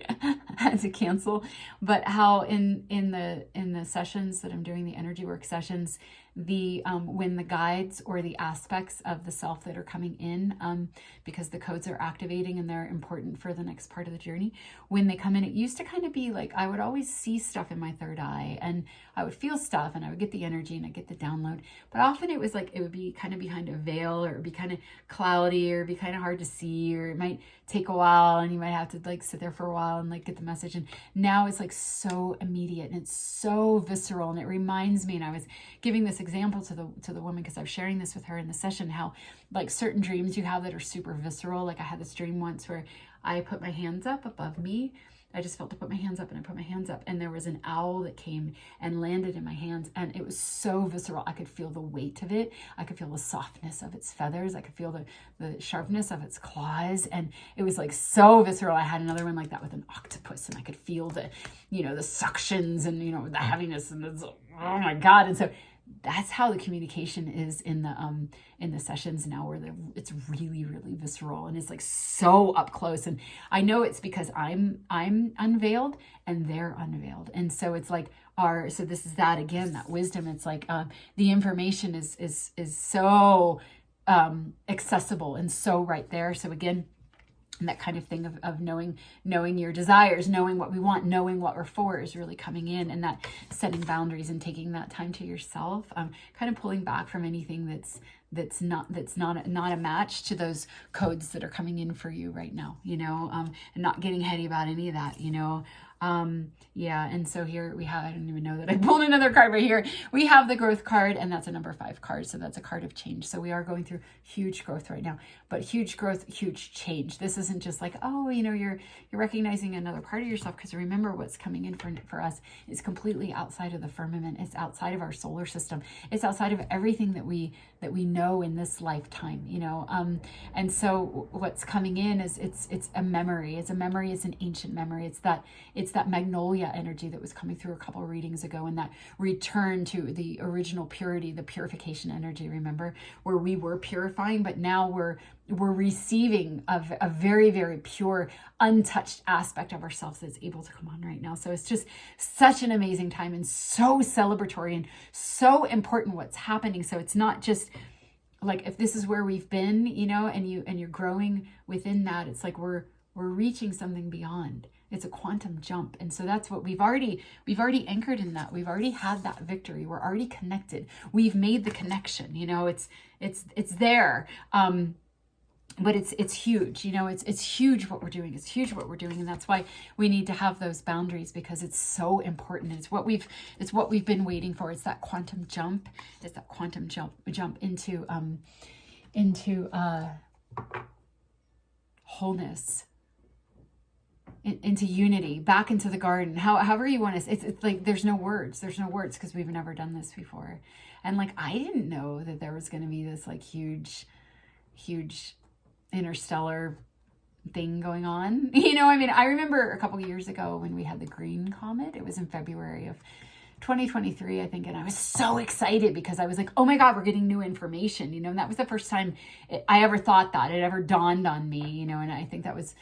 had to cancel, but how in the sessions that I'm doing, the energy work sessions, when the guides or the aspects of the self that are coming in, because the codes are activating and they're important for the next part of the journey, when they come in, it used to kind of be like, I would always see stuff in my third eye, and I would feel stuff, and I would get the energy, and I get the download. But often it was like, it would be kind of behind a veil, or it would be kind of cloudy, or it'd be kind of hard to see, or it might take a while, and you might have to like sit there for a while and like get the message. And now it's like so immediate, and it's so visceral, and it reminds me, and I was giving this example to the woman, because I was sharing this with her in the session, how like certain dreams you have that are super visceral. Like I had this dream once where I put my hands up above me. I just felt to put my hands up, and I put my hands up, and there was an owl that came and landed in my hands, and it was so visceral. I could feel the weight of it. I could feel the softness of its feathers. I could feel the sharpness of its claws, and it was like so visceral. I had another one like that with an octopus, and I could feel the suctions, and the heaviness, and it's, oh my God. And so that's how the communication is in the sessions now, where it's really, really visceral, and it's like so up close. And I know it's because I'm unveiled and they're unveiled. And so it's like so this is that again, that wisdom. It's like the information is so accessible and so right there. So again, that kind of thing of knowing your desires, knowing what we want, knowing what we're for is really coming in, and that setting boundaries and taking that time to yourself, kind of pulling back from anything that's not a match to those codes that are coming in for you right now, and not getting heady about any of that, and so here we have, I don't even know that I pulled another card, but here we have the growth card, and that's a number 5 card. So that's a card of change. So we are going through huge growth right now, but huge growth, huge change. This isn't just like, you're recognizing another part of yourself, because remember, what's coming in for us is completely outside of the firmament. It's outside of our solar system. It's outside of everything that we know in this lifetime, and so what's coming in is it's a memory. It's an ancient memory. It's that magnolia energy that was coming through a couple of readings ago, and that return to the original purity, the purification energy, remember, where we were purifying, but now we're receiving a very, very pure, untouched aspect of ourselves that's able to come on right now. So it's just such an amazing time, and so celebratory, and so important what's happening. So it's not just like, if this is where we've been, and you're growing within that, it's like we're reaching something beyond. It's a quantum jump. And so that's what we've already anchored in that. We've already had that victory. We're already connected. We've made the connection, it's there. But it's huge, it's huge what we're doing. It's huge what we're doing. And that's why we need to have those boundaries, because it's so important. It's what we've been waiting for. It's that quantum jump. It's that quantum jump into wholeness, into unity, back into the garden, however you want to. It's like there's no words, because we've never done this before. And like, I didn't know that there was going to be this like huge interstellar thing going on. I remember a couple of years ago when we had the green comet. It was in February of 2023, I think, and I was so excited, because I was like, oh my God, we're getting new information, and that was the first time I ever thought that it ever dawned on me, and I think that was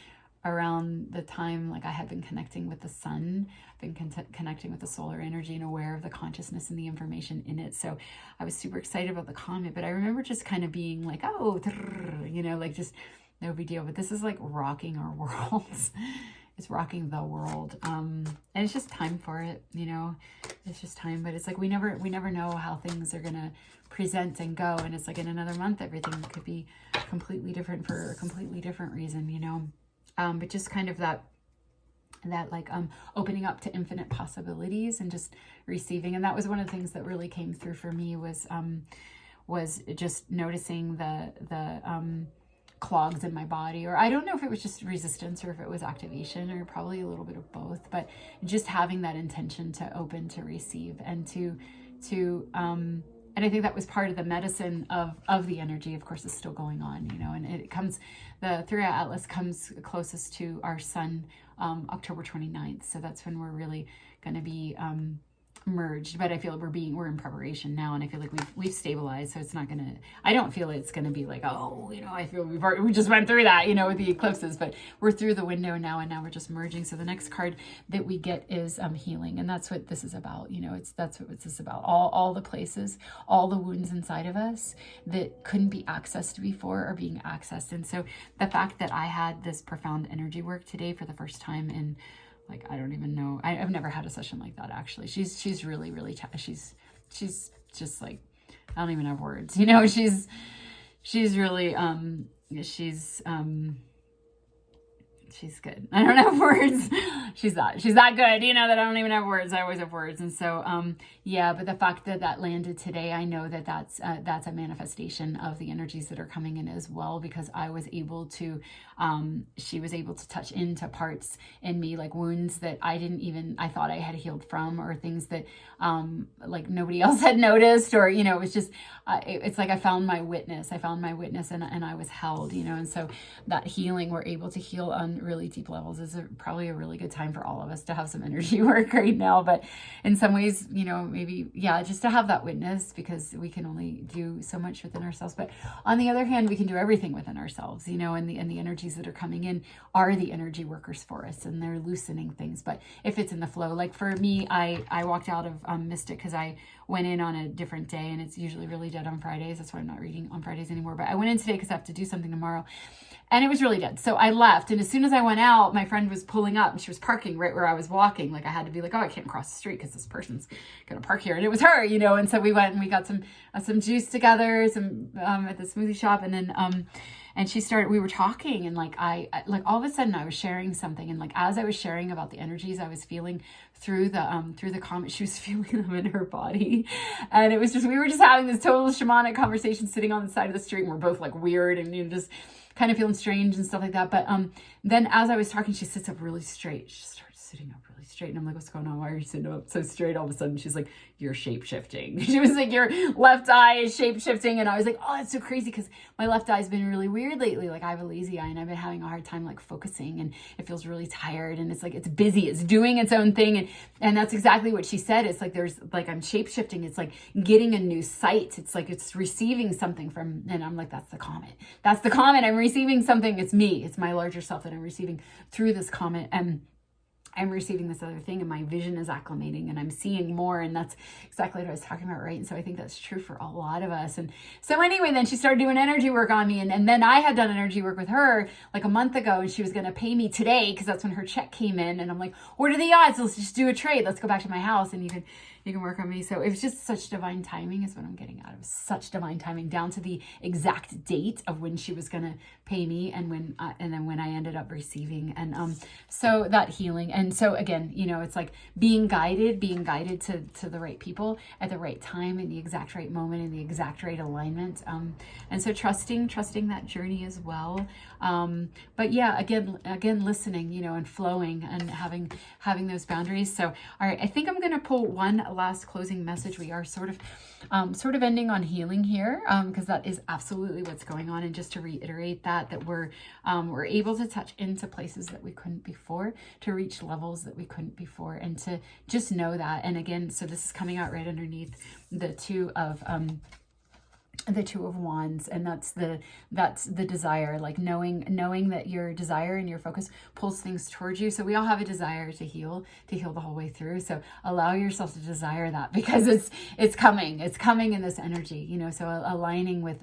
around the time like I had been connecting with the sun, been connecting with the solar energy and aware of the consciousness and the information in it. So I was super excited about the comet, but I remember just kind of being like, oh, you know, like just no big deal. But this is like rocking our worlds. It's rocking the world. And it's just time for it, you know, it's just time. But it's like, we never know how things are going to present and go. And it's like in another month, everything could be completely different for a completely different reason, you know. But just kind of that like opening up to infinite possibilities and just receiving. And that was one of the things that really came through for me was just noticing the clogs in my body, or I don't know if it was just resistance or if it was activation, or probably a little bit of both, but just having that intention to open, to receive, and to and I think that was part of the medicine of the energy. Of course, is still going on, you know, and it comes, the 3-Eye Atlas comes closest to our sun October 29th. So that's when we're really going to be merged. But I feel like we're in preparation now, and I feel like we've stabilized. So it's not gonna, I don't feel it's gonna be like, oh, you know, I feel we just went through that, you know, with the eclipses, but we're through the window now, and now we're just merging. So the next card that we get is healing, and that's what this is about. You know, that's what this is about. All the places, all the wounds inside of us that couldn't be accessed before are being accessed. And so the fact that I had this profound energy work today for the first time in, like, I don't even know. I've never had a session like that, actually. She's really, really, she's just like, I don't even have words, you know, she's really, she's good. I don't have words. She's that good, you know, that I don't even have words. I always have words. And so, yeah, but the fact that landed today, I know that's a manifestation of the energies that are coming in as well, because I was able to, she was able to touch into parts in me, like wounds that I thought I had healed from, or things that, like nobody else had noticed, or, you know, it was just, it's like I found my witness and I was held, you know. And so that healing, we're able to heal on really deep levels, is probably a really good time for all of us to have some energy work right now. But in some ways, you know, maybe, yeah, just to have that witness, because we can only do so much within ourselves. But on the other hand, we can do everything within ourselves, you know, and the energies that are coming in are the energy workers for us, and they're loosening things. But if it's in the flow, like for me, I walked out of Mystic because I went in on a different day, and it's usually really dead on Fridays. That's why I'm not reading on Fridays anymore. But I went in today because I have to do something tomorrow, and it was really dead. So I left, and as soon as I went out, my friend was pulling up, and she was parking right where I was walking. Like I had to be like, oh, I can't cross the street because this person's gonna park here, and it was her, you know. And so we went and we got some juice together, some at the smoothie shop, and then and we were talking, and like I like all of a sudden I was sharing something, and like as I was sharing about the energies I was feeling through the comet, she was feeling them in her body. And it was just, we were just having this total shamanic conversation sitting on the side of the street, and we're both like weird and, you know, just kind of feeling strange and stuff like that. But then as I was talking, she sits up really straight. She starts sitting up really straight, and I'm like, what's going on? Why are you sitting up so straight? All of a sudden she's like, you're shape-shifting. She was like, your left eye is shape-shifting. And I was like, oh, that's so crazy, because my left eye's been really weird lately. Like I have a lazy eye, and I've been having a hard time like focusing, and it feels really tired, and it's like, it's busy, it's doing its own thing. And that's exactly what she said. It's like, there's like, I'm shape-shifting. It's like getting a new sight. It's like, it's receiving something from, and I'm like, that's the comet. That's the comet. I'm receiving something. It's me. It's my larger self that I'm receiving through this comet. And I'm receiving this other thing, and my vision is acclimating, and I'm seeing more. And that's exactly what I was talking about, right? And so I think that's true for a lot of us. And so anyway, then she started doing energy work on me, and then I had done energy work with her like a month ago, and she was going to pay me today because that's when her check came in. And I'm like, what are the odds? Let's just do a trade. Let's go back to my house, and you can work on me. So it was just such divine timing is what I'm getting out of. Such divine timing, down to the exact date of when she was going to pay me, and when and then when I ended up receiving. And so that healing. And so again, you know, it's like being guided to the right people at the right time, in the exact right moment, in the exact right alignment. And so trusting that journey as well. But yeah, again, listening, you know, and flowing, and having those boundaries. So, all right, I think I'm going to pull one last closing message. We are sort of ending on healing here, because that is absolutely what's going on. And just to reiterate that we're able to touch into places that we couldn't before, to reach levels that we couldn't before, and to just know that. And again, so this is coming out right underneath the two of the Two of Wands, and that's the desire, like knowing that your desire and your focus pulls things towards you. So we all have a desire to heal the whole way through. So allow yourself to desire that, because it's coming in this energy, you know. So aligning with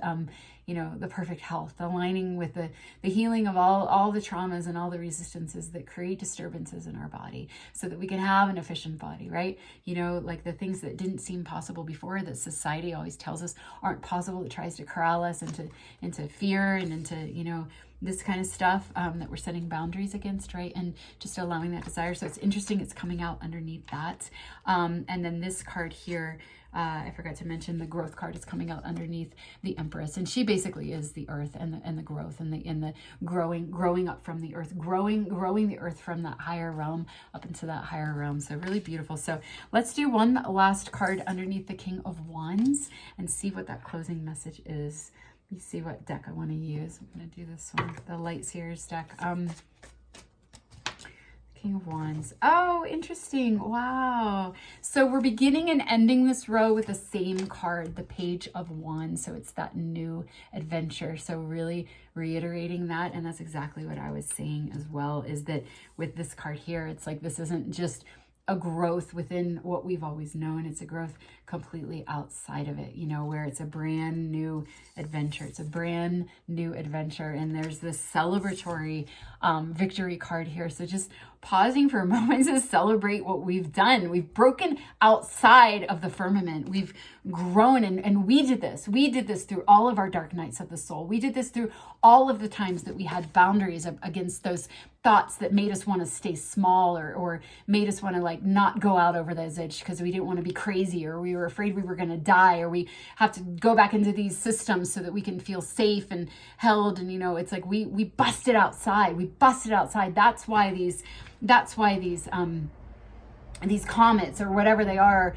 you know, the perfect health, aligning with the healing of all the traumas and all the resistances that create disturbances in our body, so that we can have an efficient body, right? You know, like the things that didn't seem possible before, that society always tells us aren't possible, that tries to corral us into fear and into, you know, this kind of stuff, that we're setting boundaries against, right? And just allowing that desire. So it's interesting, it's coming out underneath that. And then this card here, I forgot to mention, the growth card is coming out underneath the Empress, and she basically is the earth and the growth and the growing up from the earth, growing the earth from that higher realm up into that higher realm. So really beautiful. So let's do one last card underneath the King of Wands and see what that closing message is. Let me see what deck I want to use. I'm going to do this one, the Light Seers deck. King of Wands. Oh, interesting. Wow. So we're beginning and ending this row with the same card, the Page of Wands. So it's that new adventure. So really reiterating that. And that's exactly what I was saying as well, is that with this card here, it's like, this isn't just a growth within what we've always known. It's a growth completely outside of it, you know, where it's a brand new adventure. It's a brand new adventure. And there's this celebratory victory card here. So just pausing for a moment to celebrate what we've done. We've broken outside of the firmament. We've grown, and we did this. We did this through all of our dark nights of the soul. We did this through all of the times that we had boundaries against those thoughts that made us want to stay small, or made us want to like not go out over those edge because we didn't want to be crazy, or we were afraid we were going to die, or we have to go back into these systems so that we can feel safe and held. And, you know, it's like we busted outside. We busted outside. That's why these comets or whatever they are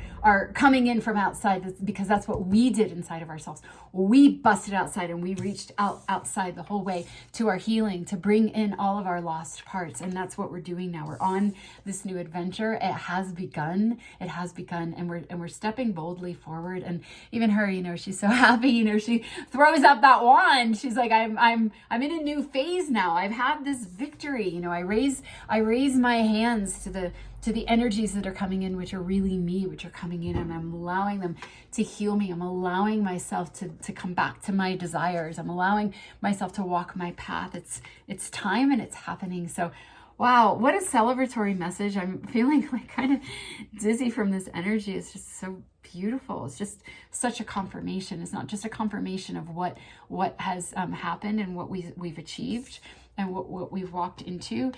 coming in from outside. That's because that's what we did inside of ourselves. We busted outside, and we reached outside the whole way to our healing, to bring in all of our lost parts. And that's what we're doing now. We're on this new adventure. It has begun, and we're stepping boldly forward. And even her, you know, she's so happy, you know, she throws up that wand. She's like, I'm in a new phase now. I've had this victory. You know, I raise my hands to the energies that are coming in, which are really me, which are coming in, and I'm allowing them to heal me. I'm allowing myself to come back to my desires. I'm allowing myself to walk my path. It's time, and it's happening. So, wow, what a celebratory message. I'm feeling like kind of dizzy from this energy. It's just so beautiful. It's just such a confirmation. It's not just a confirmation of what has happened and what we've achieved and what we've walked into,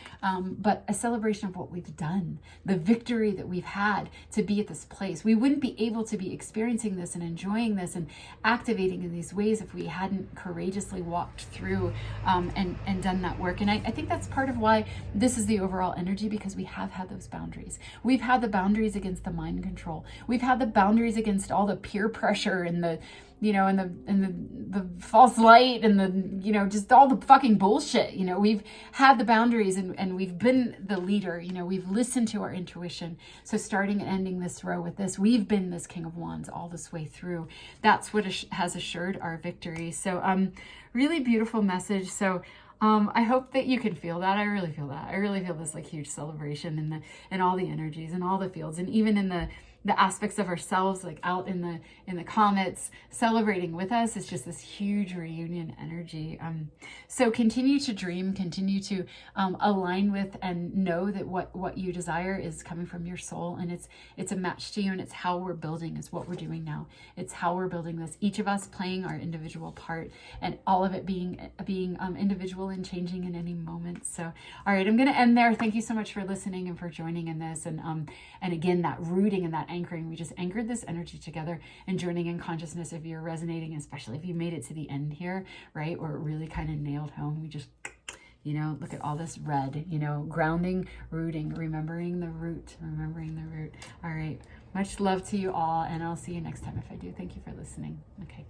but a celebration of what we've done, the victory that we've had to be at this place. We wouldn't be able to be experiencing this and enjoying this and activating in these ways if we hadn't courageously walked through and done that work. And I think that's part of why this is the overall energy, because we have had those boundaries. We've had the boundaries against the mind control. We've had the boundaries against all the peer pressure and the, you know, and the false light and the, you know, just all the fucking bullshit. You know, we've had the boundaries, and we've been the leader. You know, we've listened to our intuition. So starting and ending this row with this, we've been this King of Wands all this way through. That's what has assured our victory. So really beautiful message. So I hope that you can feel that. I really feel that. I really feel this like huge celebration in all the energies and all the fields, and even in the aspects of ourselves, like out in the comets celebrating with us. It's just this huge reunion energy. So continue to dream, continue to align with and know that what you desire is coming from your soul, and it's a match to you, and it's how we're building, is what we're doing now. It's how we're building this, each of us playing our individual part, and all of it being individual and changing in any moment. So all right, I'm going to end there. Thank you so much for listening and for joining in this, and again, that rooting and that anchoring. We just anchored this energy together and joining in consciousness. If you're resonating, especially if you made it to the end here, right, or it really kind of nailed home, we just, you know, look at all this red, you know, grounding, rooting, remembering the root. All right, much love to you all, and I'll see you next time if I do. Thank you for listening. Okay.